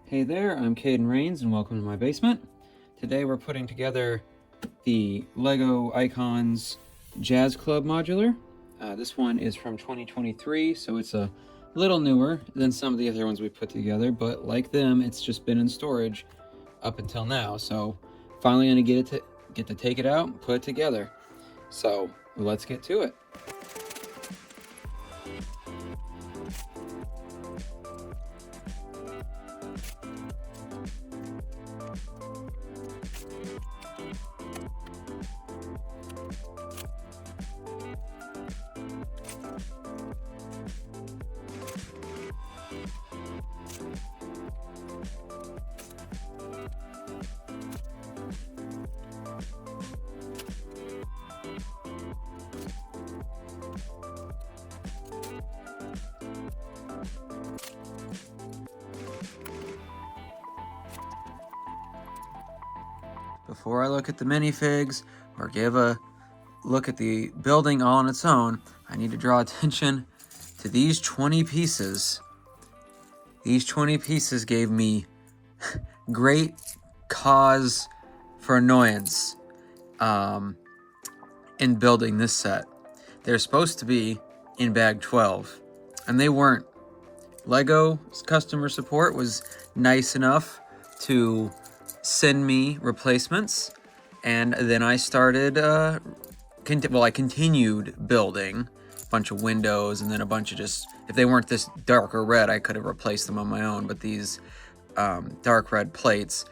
Hey there, I'm Caden Rains and welcome to my basement. Today we're putting together the Lego Icons Jazz Club modular. This one is from 2023, so it's a little newer than some of the other ones we put together, but like them, it's just been in storage up until now. So finally gonna get to take it out and put it together. So let's get to it. Before I look at the minifigs or give a look at the building all on its own, I need to draw attention to these 20 pieces. These 20 pieces gave me great cause for annoyance in building this set. They're supposed to be in bag 12, and they weren't. Lego's customer support was nice enough to send me replacements, and then I started, I continued building a bunch of windows, and then a bunch of just, if they weren't this dark or red, I could have replaced them on my own, but these dark red plates.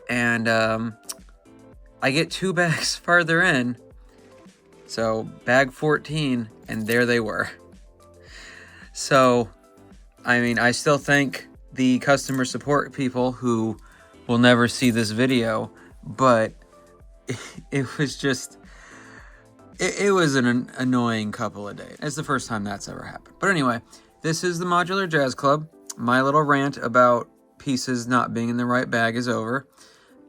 And I get 2 bags farther in, so bag 14, and there they were. So, I mean, I still thank the customer support people who will never see this video, but it was just, it was an annoying couple of days. It's the first time that's ever happened. But anyway, this is the Modular Jazz Club. My little rant about pieces not being in the right bag is over.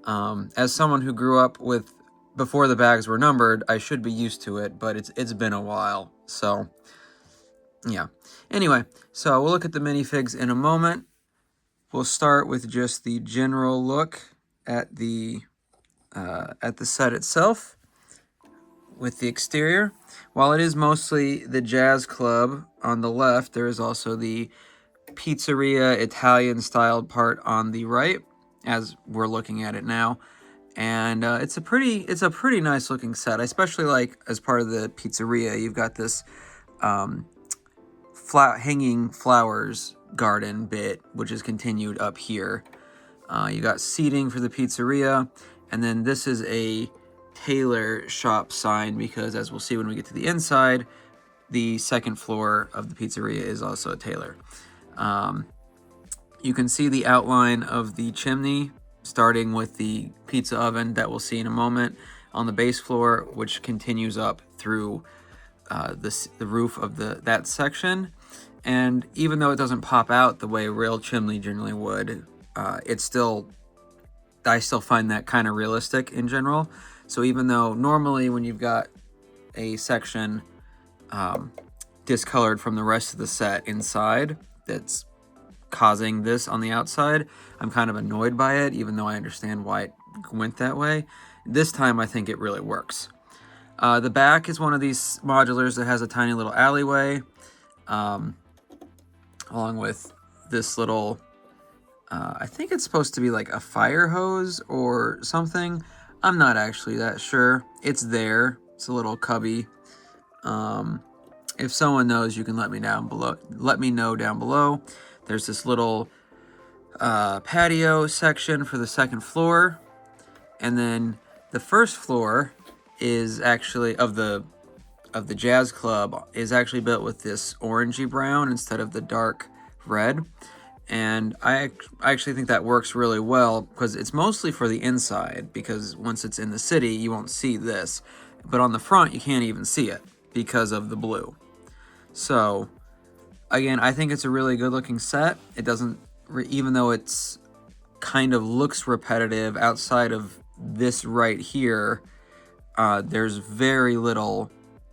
As someone who grew up with, before the bags were numbered, I should be used to it, but it's been a while, so yeah. Anyway, so we'll look at the minifigs in a moment. We'll start with just the general look at the set itself with the exterior. While it is mostly the Jazz Club on the left, there is also the pizzeria Italian styled part on the right, as we're looking at it now. And it's a pretty nice looking set. I especially like, as part of the pizzeria, you've got this hanging flowers garden bit, which is continued up here. You got seating for the pizzeria, and then this is a tailor shop sign, because as we'll see when we get to the inside, the second floor of the pizzeria is also a tailor. You can see the outline of the chimney, starting with the pizza oven that we'll see in a moment on the base floor, which continues up through the roof of that section. And even though it doesn't pop out the way a real chimney generally would, I still find that kind of realistic in general. So even though normally when you've got a section discolored from the rest of the set inside that's causing this on the outside, I'm kind of annoyed by it, even though I understand why it went that way. This time I think it really works. The back is one of these modulars that has a tiny little alleyway, along with this little, I think it's supposed to be like a fire hose or something. I'm not actually that sure. It's there. It's a little cubby. If someone knows, you can let me know down below. There's this little patio section for the second floor, and then the first floor is actually of the Jazz Club is actually built with this orangey brown instead of the dark red. And I actually think that works really well, because it's mostly for the inside, because once it's in the city, you won't see this. But on the front, you can't even see it because of the blue. So, again, I think it's a really good looking set. It doesn't, even though it's kind of looks repetitive outside of this right here, there's very little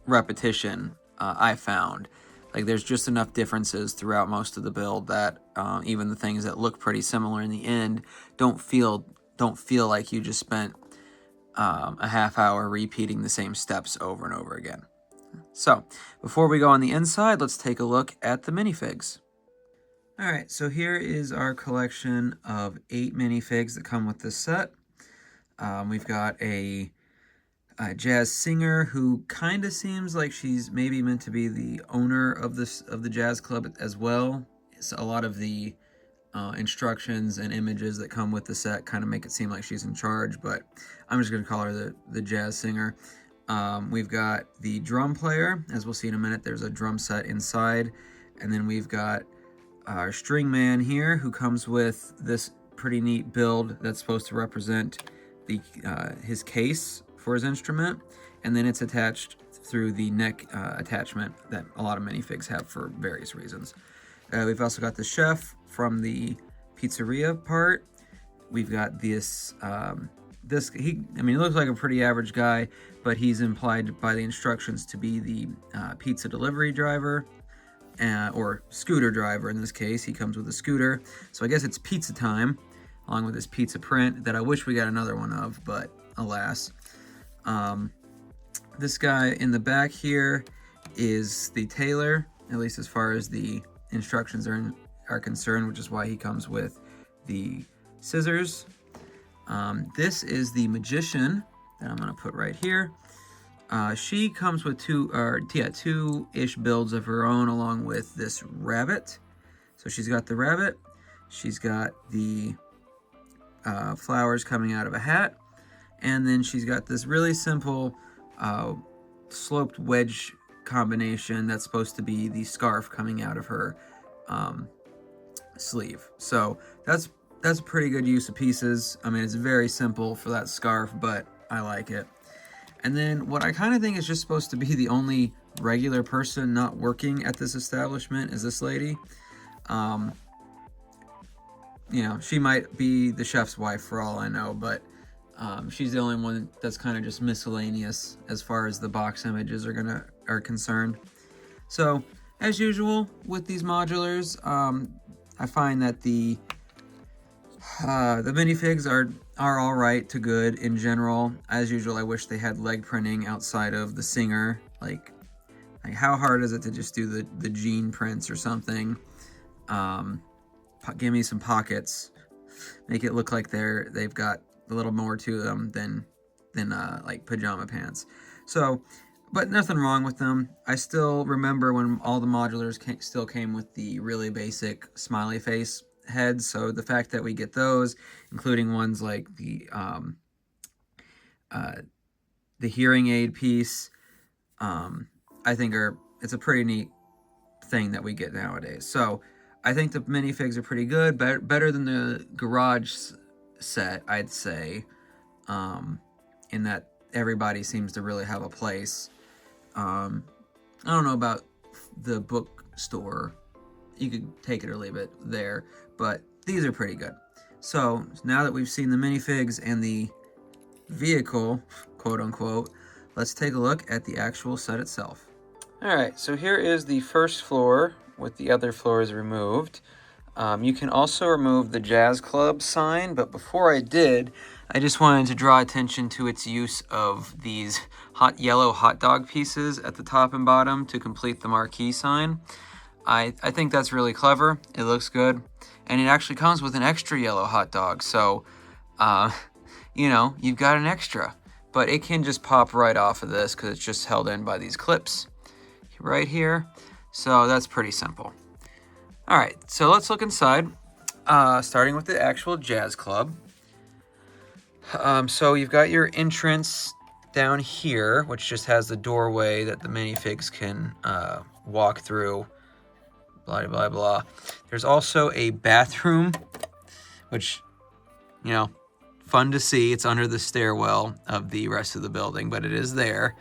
repetition, I found. Like there's just enough differences throughout most of the build that even the things that look pretty similar in the end don't feel like you just spent a half hour repeating the same steps over and over again. So before we go on the inside, let's take a look at the minifigs. All right, so here is our collection of 8 minifigs that come with this set. We've got a jazz singer who kind of seems like she's maybe meant to be the owner of the jazz club as well. So a lot of the instructions and images that come with the set kind of make it seem like she's in charge, but I'm just going to call her the jazz singer. We've got the drum player. As we'll see in a minute, there's a drum set inside. And then we've got our string man here, who comes with this pretty neat build that's supposed to represent his case for his instrument, and then it's attached through the neck attachment that a lot of minifigs have for various reasons. We've also got the chef from the pizzeria part. We've got this, he looks like a pretty average guy, but he's implied by the instructions to be the pizza delivery driver, or scooter driver in this case. He comes with a scooter, so I guess it's pizza time, along with this pizza print that I wish we got another one of, but alas. This guy in the back here is the tailor, at least as far as the instructions are concerned, which is why he comes with the scissors. This is the magician that I'm going to put right here. She comes with two-ish builds of her own, along with this rabbit. So she's got the rabbit, she's got the flowers coming out of a hat, and then she's got this really simple sloped wedge combination that's supposed to be the scarf coming out of her sleeve. So that's a pretty good use of pieces. I mean, it's very simple for that scarf, but I like it. And then what I kind of think is just supposed to be the only regular person not working at this establishment is this lady. You know, she might be the chef's wife for all I know, but she's the only one that's kind of just miscellaneous as far as the box images are concerned. So, as usual with these modulars, I find that the minifigs are all right to good in general. As usual, I wish they had leg printing outside of the singer. Like how hard is it to just do the jean prints or something? Give me some pockets. Make it look like they've got a little more to them than like pajama pants. So, but nothing wrong with them. I still remember when all the modulars still came with the really basic smiley face heads. So the fact that we get those, including ones like the hearing aid piece, I think it's a pretty neat thing that we get nowadays. So I think the minifigs are pretty good, better than the garage set, I'd say, in that everybody seems to really have a place. I don't know about the bookstore. You could take it or leave it there, but these are pretty good. So now that we've seen the minifigs and the vehicle, quote unquote, let's take a look at the actual set itself. All right, so here is the first floor with the other floors removed. You can also remove the Jazz Club sign, but before I did, I just wanted to draw attention to its use of these yellow hot dog pieces at the top and bottom to complete the marquee sign. I think that's really clever. It looks good, and it actually comes with an extra yellow hot dog, so you know, you've got an extra, but it can just pop right off of this because it's just held in by these clips right here. So that's pretty simple. All right, so let's look inside, starting with the actual Jazz Club. So you've got your entrance down here, which just has the doorway that the minifigs can walk through, blah, blah, blah. There's also a bathroom, which, you know, fun to see. It's under the stairwell of the rest of the building, but it is there.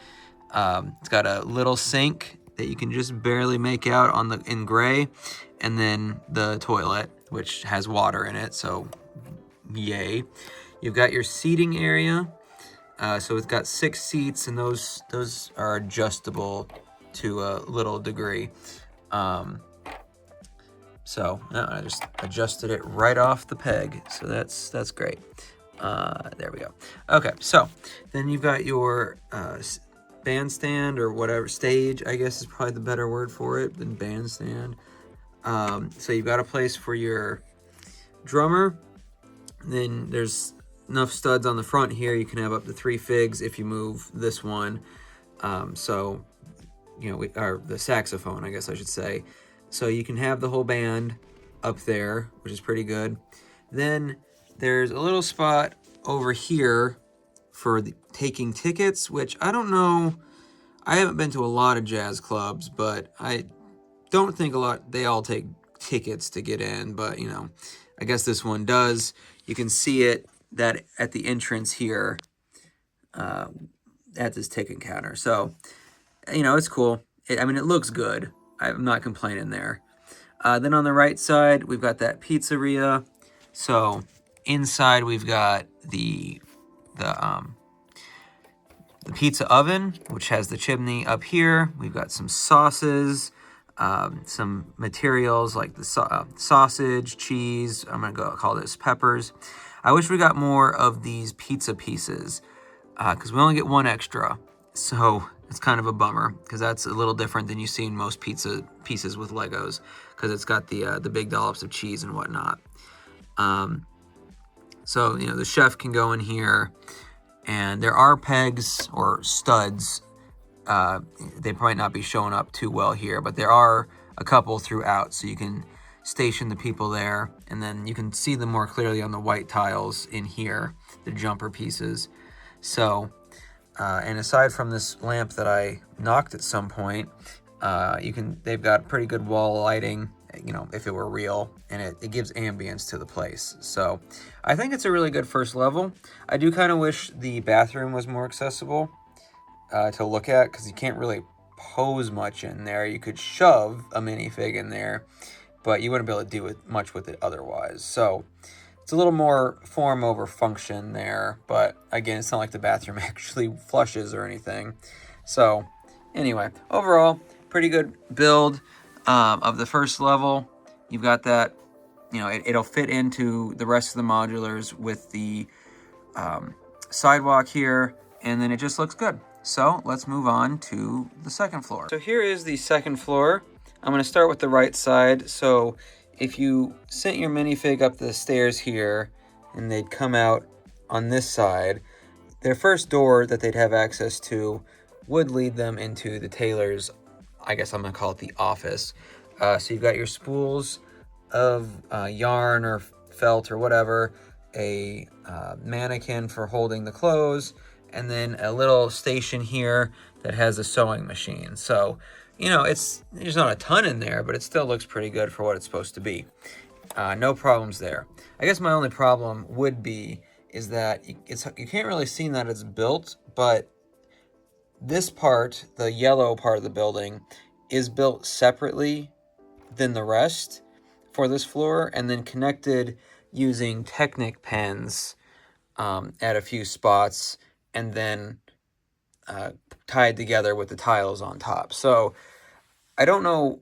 It's got a little sink that you can just barely make out in gray, and then the toilet, which has water in it, so yay. You've got your seating area, so it's got 6 seats, and those are adjustable to a little degree. So I just adjusted it right off the peg. So that's great. There we go. Okay, so then you've got your bandstand or whatever, stage, I guess is probably the better word for it than bandstand. So you've got a place for your drummer. Then there's enough studs on the front here. You can have up to 3 figs if you move this one. So, you know, or the saxophone, I guess I should say. So you can have the whole band up there, which is pretty good. Then there's a little spot over here for taking tickets, which I don't know. I haven't been to a lot of jazz clubs, but I don't think they all take tickets to get in, but you know, I guess this one does. You can see it that at the entrance here at this ticket counter. So, you know, it's cool. I mean, it looks good. I'm not complaining there. Then on the right side, we've got that pizzeria. So inside we've got the pizza oven, which has the chimney up here. We've got some sauces, some materials like the sausage, cheese. I'm gonna call this peppers. I wish we got more of these pizza pieces because we only get 1 extra. So it's kind of a bummer because that's a little different than you see in most pizza pieces with Legos because it's got the big dollops of cheese and whatnot. So, you know, the chef can go in here and there are pegs or studs. They might not be showing up too well here, but there are a couple throughout, so you can station the people there, and then you can see them more clearly on the white tiles in here, the jumper pieces. So, and aside from this lamp that I knocked at some point, they've got pretty good wall lighting, you know, if it were real, and it gives ambience to the place. So I think it's a really good first level. I do kind of wish the bathroom was more accessible to look at, because you can't really pose much in there. You could shove a minifig in there, but you wouldn't be able to do much with it otherwise. So it's a little more form over function there, but again, it's not like the bathroom actually flushes or anything. So anyway, overall, pretty good build of the first level. You've got that, you know, it'll fit into the rest of the modulars with the sidewalk here, and then it just looks good. So let's move on to the second floor. So here is the second floor. I'm going to start with the right side. So if you sent your minifig up the stairs here and they'd come out on this side, their first door that they'd have access to would lead them into the tailor's, I guess I'm going to call it the office. So you've got your spools of yarn or felt or whatever, a mannequin for holding the clothes, and then a little station here that has a sewing machine. So, you know, there's not a ton in there, but it still looks pretty good for what it's supposed to be. No problems there. I guess my only problem would be is that you can't really see that it's built, but this part, the yellow part of the building, is built separately than the rest for this floor, and then connected using Technic pens at a few spots, and then tied together with the tiles on top. So I don't know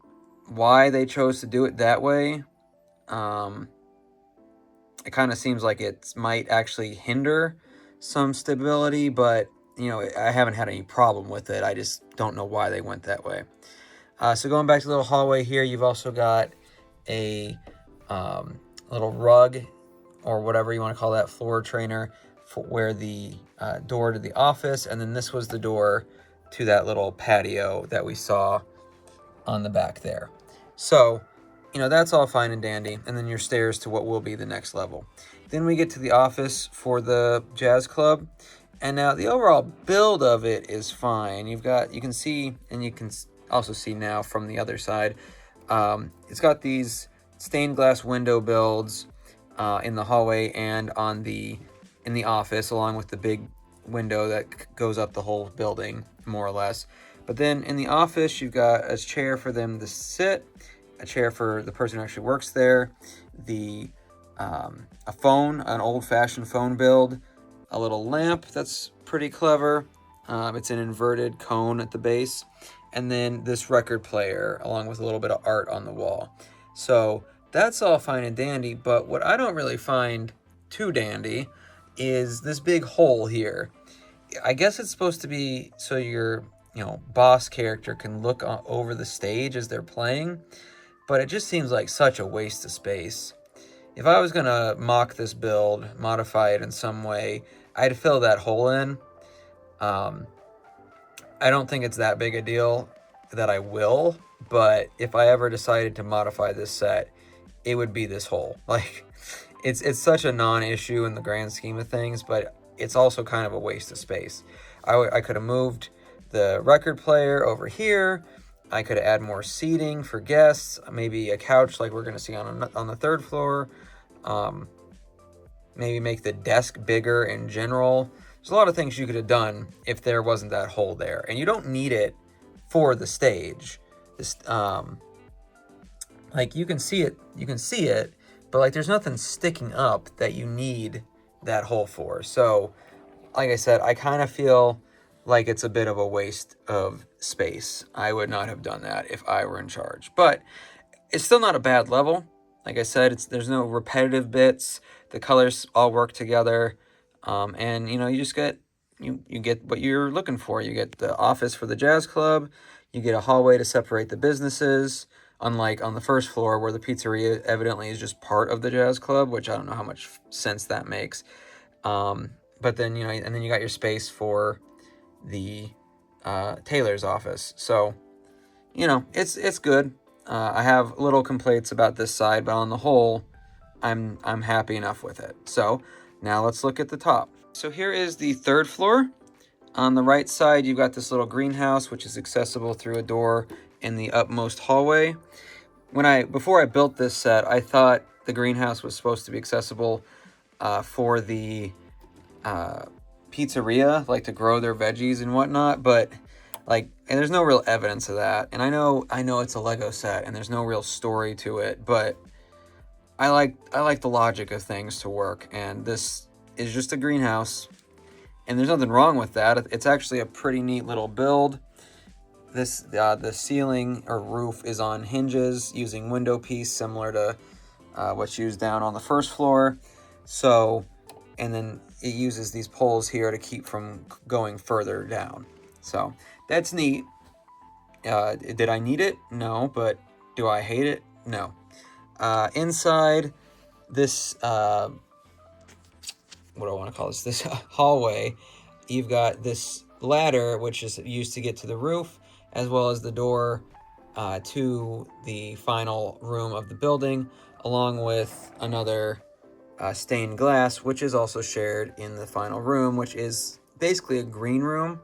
why they chose to do it that way. It kind of seems like it might actually hinder some stability, but you know, I haven't had any problem with it. I just don't know why they went that way. So going back to the little hallway here, you've also got a little rug, or whatever you want to call that, floor trainer, for where the door to the office, and then this was the door to that little patio that we saw on the back there. So, you know, that's all fine and dandy, and then your stairs to what will be the next level. Then we get to the office for the jazz club, and now the overall build of it is fine. You can see, and you can also see now from the other side, it's got these stained glass window builds in the hallway and in the office, along with the big window that goes up the whole building, more or less. But then in the office, you've got a chair for them to sit, a chair for the person who actually works there, a phone, an old-fashioned phone build, a little lamp that's pretty clever. It's an inverted cone at the base, and then this record player along with a little bit of art on the wall. So that's all fine and dandy, but what I don't really find too dandy is this big hole here. I guess it's supposed to be so your, boss character can look over the stage as they're playing, but it just seems like such a waste of space. If I was gonna mock this build, modify it in some way, I'd fill that hole in. I don't think it's that big a deal that I will, but if I ever decided to modify this set, it would be this hole. Like, it's such a non-issue in the grand scheme of things, but it's also kind of a waste of space. I could have moved the record player over here. I could add more seating for guests, maybe a couch like we're going to see on the third floor. Maybe make the desk bigger in general. There's a lot of things you could have done if there wasn't that hole there, and you don't need it for the stage. This, like you can see it, but like there's nothing sticking up that you need that hole for. So, like I said, I kind of feel like it's a bit of a waste of space. I would not have done that if I were in charge, but it's still not a bad level. Like I said, there's no repetitive bits. The colors all work together, and you just get you get what you're looking for. You get the office for the jazz club. You get a hallway to separate the businesses. Unlike on the first floor where the pizzeria evidently is just part of the jazz club, which I don't know how much sense that makes. But then and then you got your space for the tailor's office. So it's good. I have little complaints about this side, but on the whole, I'm happy enough with it. So now let's look at the top. So here is the third floor. On the right side, you've got this little greenhouse, which is accessible through a door in the upmost hallway. Before I built this set, I thought the greenhouse was supposed to be accessible for the pizzeria, like to grow their veggies and whatnot, but and there's no real evidence of that. And I know it's a Lego set and there's no real story to it, but I like the logic of things to work, and this is just a greenhouse, and there's nothing wrong with that. It's actually a pretty neat little build. This the ceiling or roof is on hinges using window piece similar to what's used down on the first floor. So, and then it uses these poles here to keep from going further down. So that's neat. Did I need it? No, but do I hate it? No. Inside this, what do I want to call this? This hallway, you've got this ladder, which is used to get to the roof, as well as the door to the final room of the building, along with another stained glass, which is also shared in the final room, which is basically a green room.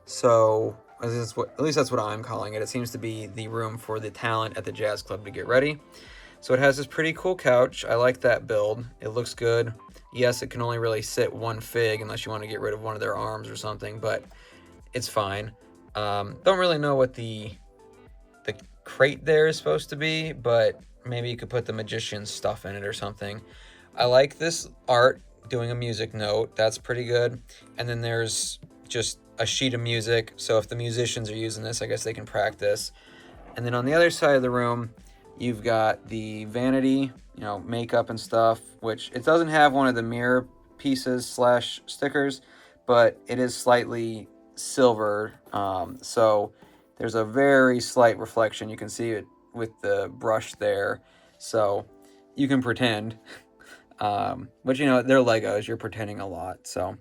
So at least that's what I'm calling it. It seems to be the room for the talent at the jazz club to get ready. So it has this pretty cool couch. I like that build. It looks good. Yes, it can only really sit one fig unless you want to get rid of one of their arms or something, but it's fine. Don't really know what the crate there is supposed to be, but maybe you could put the magician's stuff in it or something. I like this art doing a music note. That's pretty good. And then there's just a sheet of music. So if the musicians are using this, I guess they can practice. And then on the other side of the room, you've got the vanity, makeup and stuff, which it doesn't have one of the mirror pieces / stickers, but it is slightly silver. So there's a very slight reflection. You can see it with the brush there. So you can pretend. But they're Legos. You're pretending a lot. So,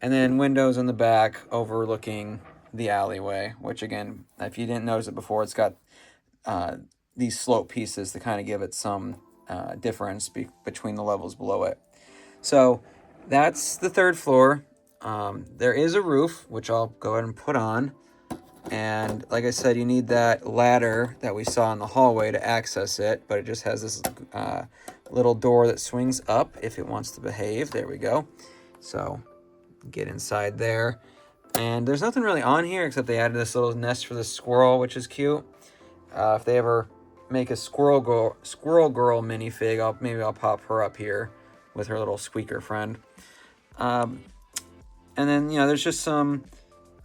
and then windows in the back overlooking the alleyway, which again, if you didn't notice it before, it's got these slope pieces to kind of give it some difference between the levels below it. So that's the third floor. There is a roof, which I'll go ahead and put on. And like I said, you need that ladder that we saw in the hallway to access it, but it just has this little door that swings up if it wants to behave. There we go. So get inside there. And there's nothing really on here except they added this little nest for the squirrel, which is cute. If they ever make a squirrel girl minifig, maybe I'll pop her up here with her little squeaker friend. And then there's just some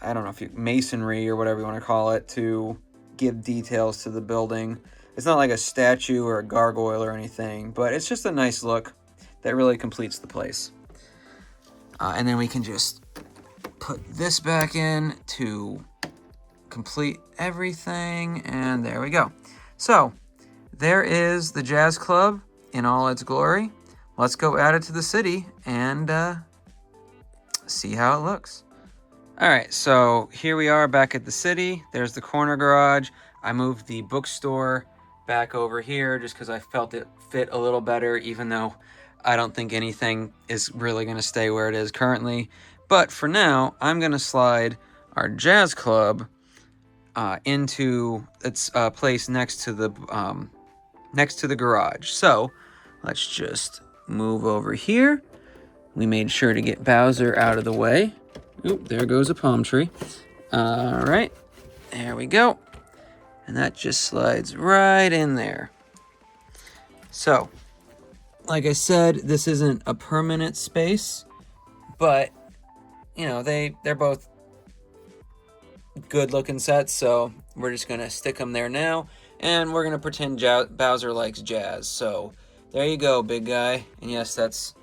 I don't know if masonry or whatever you want to call it, to give details to the building. It's not like a statue or a gargoyle or anything, but it's just a nice look that really completes the place. And then we can just put this back in to complete everything, and there we go. So there is the Jazz Club in all its glory. Let's go add it to the city and see how it looks. All right, so here we are back at the city. There's the corner garage. I moved the bookstore back over here just because I felt it fit a little better, even though I don't think anything is really going to stay where it is currently. But for now, I'm going to slide our Jazz Club into its place next to the garage. So let's just move over here. We made sure to get Bowser out of the way. Oop, there goes a palm tree. All right, there we go. And that just slides right in there. So, like I said, this isn't a permanent space, but, you know, they're both good looking sets, so we're just going to stick them there now. And we're going to pretend Bowser likes jazz. So, there you go, big guy. And yes, that's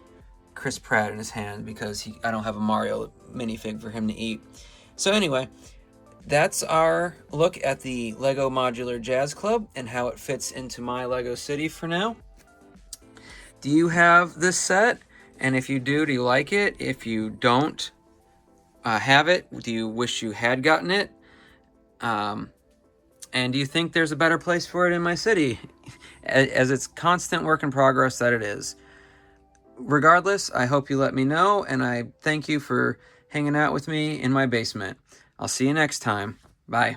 Chris Pratt in his hand because I don't have a Mario minifig for him to eat. So anyway, that's our look at the Lego Modular Jazz Club and how it fits into my Lego city for now. Do you have this set? And if you do you like it? If you don't have it, do you wish you had gotten it? And do you think there's a better place for it in my city? As it's constant work in progress that it is. Regardless, I hope you let me know, and I thank you for hanging out with me in my basement. I'll see you next time. Bye.